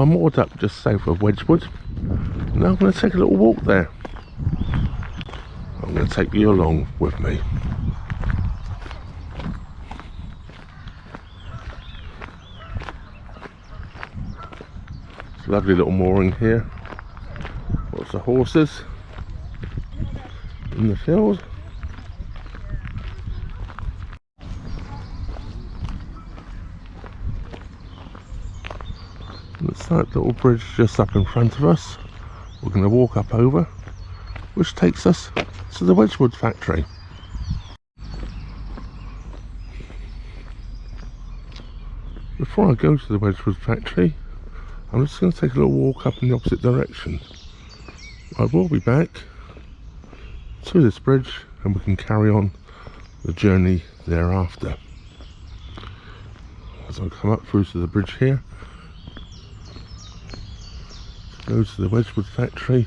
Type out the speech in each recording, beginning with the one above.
I'm moored up just south of Wedgwood. Now I'm going to take a little walk there. I'm going to take you along with me. It's a lovely little mooring here. Lots of horses in the field. It's that little bridge just up in front of us. We're going to walk up over, which takes us to the Wedgwood factory. Before I go to the Wedgwood factory, I'm just going to take a little walk up in the opposite direction. I will be back to this bridge and we can carry on the journey thereafter. As I come up through to the bridge here, go to the Wedgwood factory,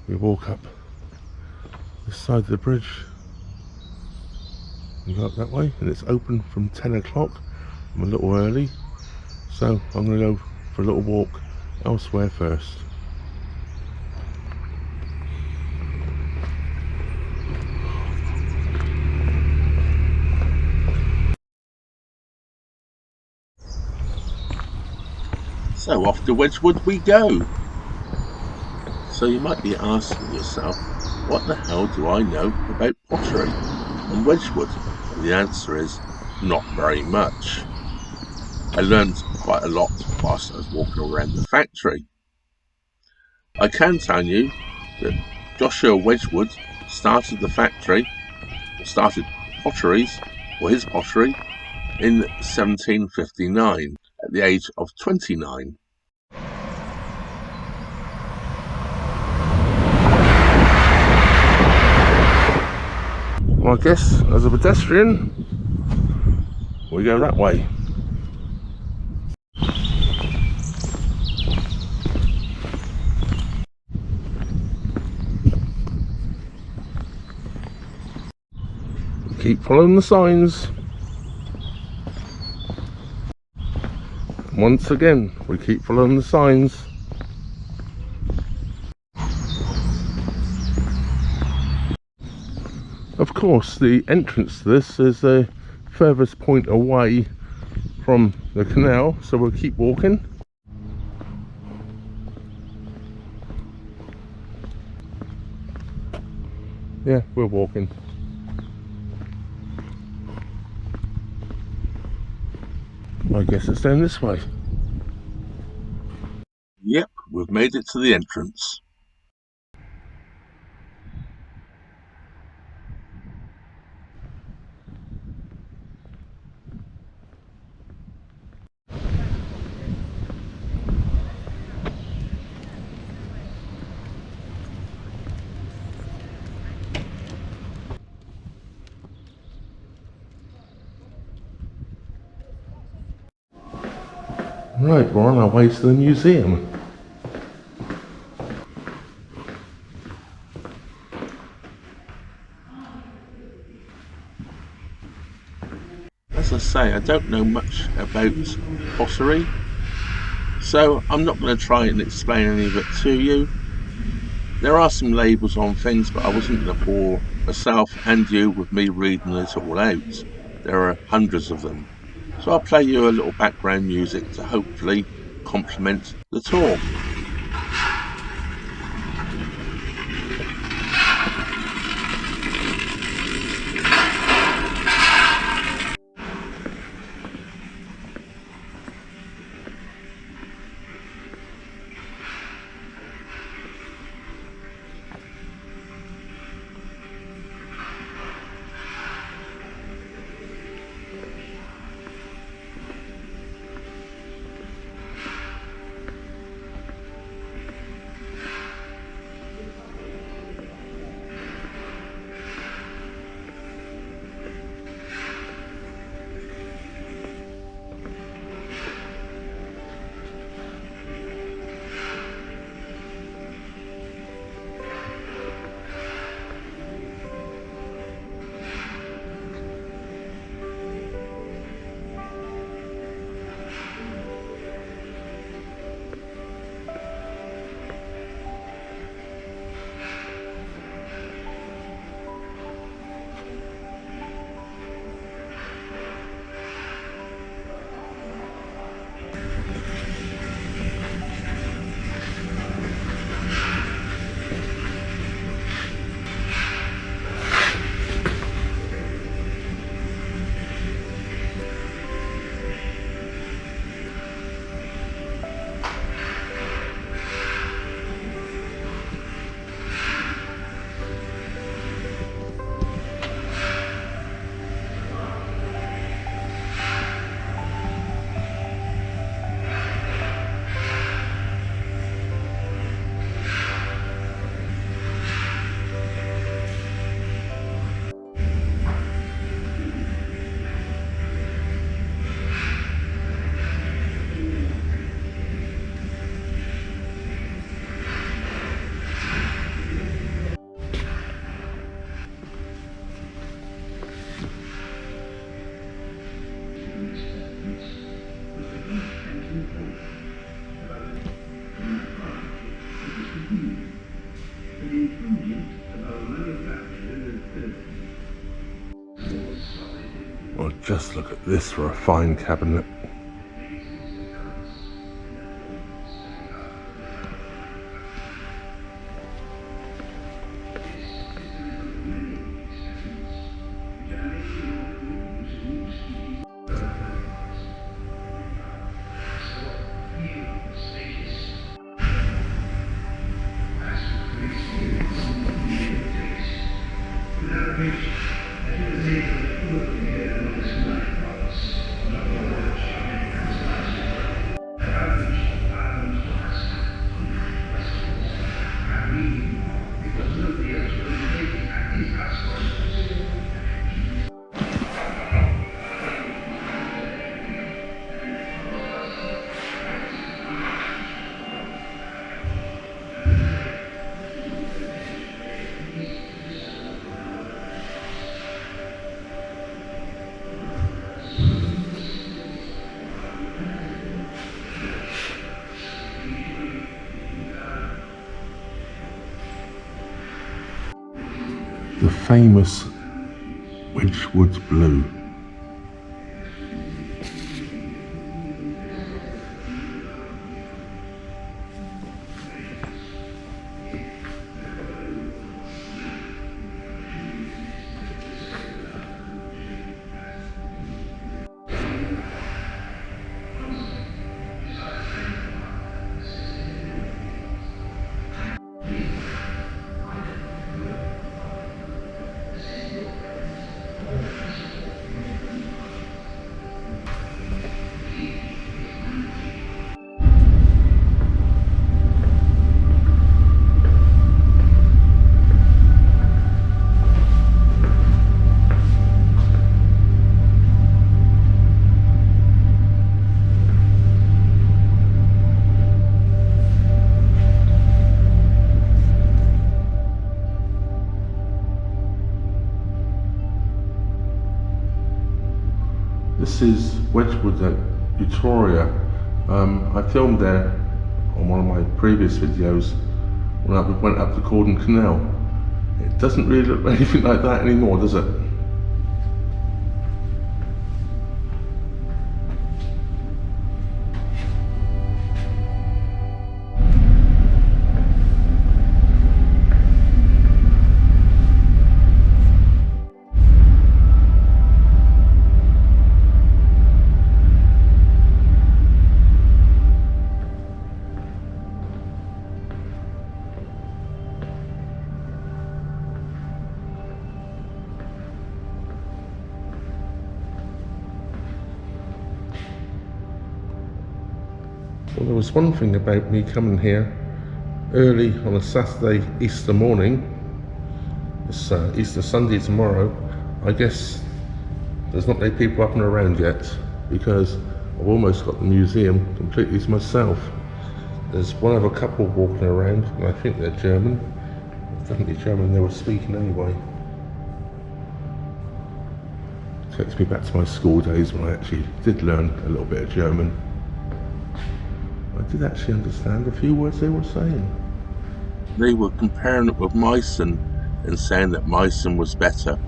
we walk up this side of the bridge and go up that way, and it's open from 10 o'clock. I'm a little early, so I'm going to go for a little walk elsewhere first. So off to Wedgwood we go. So you might be asking yourself, what the hell do I know about pottery and Wedgwood? And the answer is, not very much. I learned quite a lot whilst I was walking around the factory. I can tell you that Joshua Wedgwood started the factory, started potteries, or his pottery, in 1759 at the age of 29. Well, I guess as a pedestrian, we go that way. Keep following the signs. Once again, we keep following the signs. Of course, the entrance to this is the furthest point away from the canal, so we'll keep walking. Yeah, we're walking. I guess it's down this way. Yep, we've made it to the entrance. Right, we're on our way to the museum. As I say, I don't know much about pottery, so I'm not going to try and explain any of it to you. There are some labels on things, but I wasn't going to bore myself and you with me reading it all out. There are hundreds of them. So I'll play you a little background music to hopefully complement the tour. Just look at this for a fine cabinet. The famous Wedgwood blue. This is Wedgwood at Victoria. I filmed there on one of my previous videos when I went up the Cordon Canal. It doesn't really look anything like that anymore, does it? Well, there was one thing about me coming here early on a Saturday Easter morning. It's Easter Sunday tomorrow. I guess there's not many people up and around yet because I've almost got the museum completely to myself. There's one other couple walking around and I think they're German. Definitely German, they were speaking anyway. Takes me back to my school days when I actually did learn a little bit of German. I did actually understand a few words they were saying. They were comparing it with Meissen and saying that Meissen was better.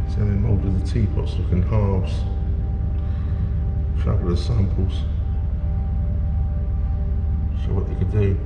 Selling mould of the teapots looking halves. Traveller samples. Show what they could do.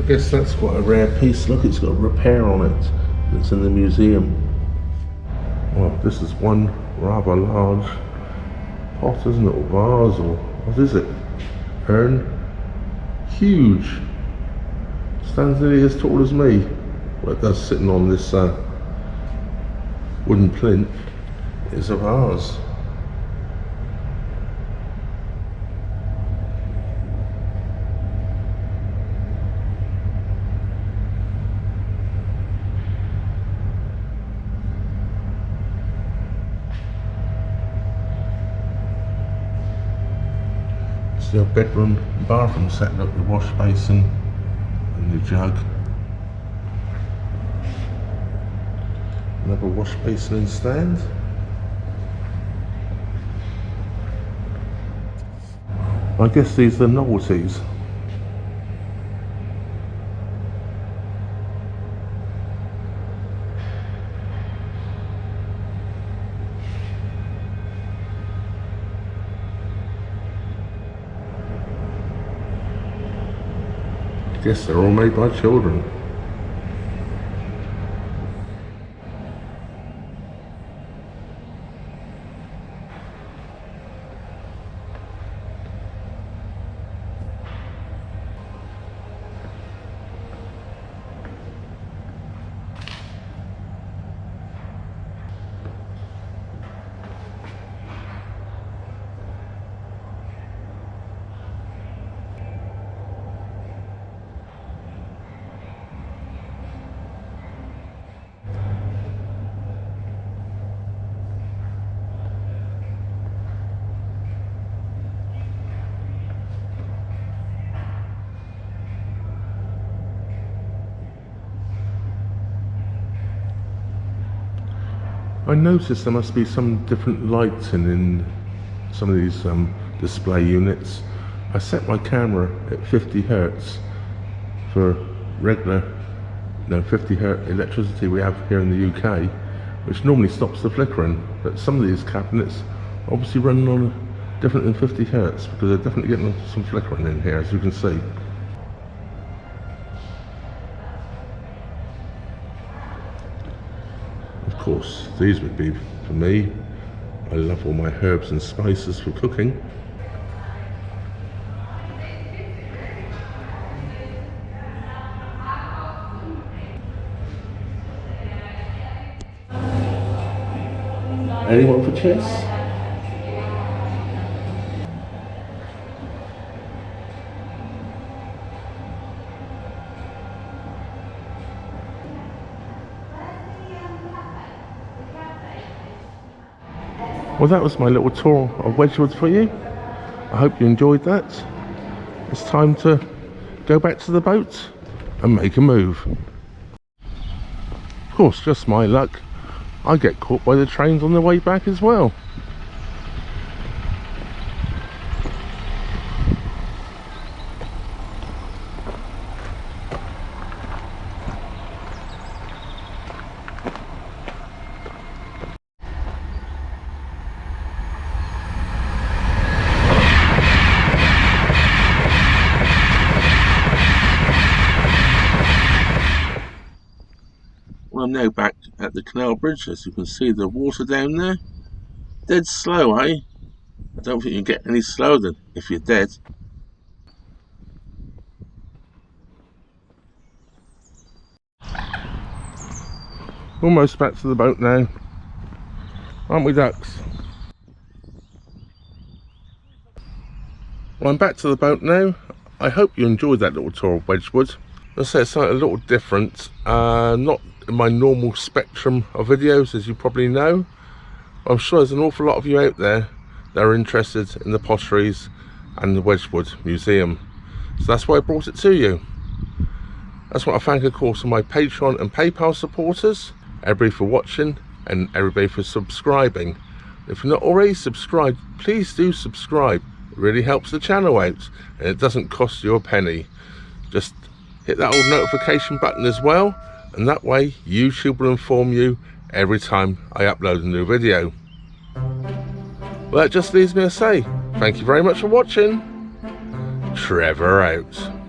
guess that's quite a rare piece. Look, it's got a repair on it. It's in the museum. Well, this is one rather large pot, isn't it? Or vase, or what is it? Urn. Huge. Stands nearly as tall as me. Well, it does, sitting on this wooden plinth. It's a vase. Your bedroom bathroom set. Look, the wash basin and the jug. Another wash basin and stand. I guess these are novelties. Guess they're all made by children. I noticed there must be some different lighting in some of these display units. I set my camera at 50 Hertz for regular, 50 Hertz electricity we have here in the UK, which normally stops the flickering. But some of these cabinets obviously running on different than 50 Hertz because they're definitely getting some flickering in here, as you can see. Of course, these would be for me. I love all my herbs and spices for cooking. Anyone for chess? Well, that was my little tour of Wedgwood for you. I hope you enjoyed that. It's time to go back to the boat and make a move. Of course, just my luck, I get caught by the trains on the way back as well. Well, I'm now back at the canal bridge. As you can see, the water down there. Dead slow, eh? I don't think you can get any slower than if you're dead. Almost back to the boat now. Aren't we, ducks? Well, I'm back to the boat now. I hope you enjoyed that little tour of Wedgwood. Let's say it's something a little different. Not in my normal spectrum of videos, as you probably know. I'm sure there's an awful lot of you out there that are interested in the potteries and the Wedgwood Museum. So that's why I brought it to you. I just want to thank, of course, my Patreon and PayPal supporters, everybody for watching and everybody for subscribing. If you're not already subscribed, please do subscribe. It really helps the channel out and it doesn't cost you a penny. Just hit that old notification button as well, and that way YouTube will inform you every time I upload a new video. Well, that just leaves me to say thank you very much for watching. Trevor out.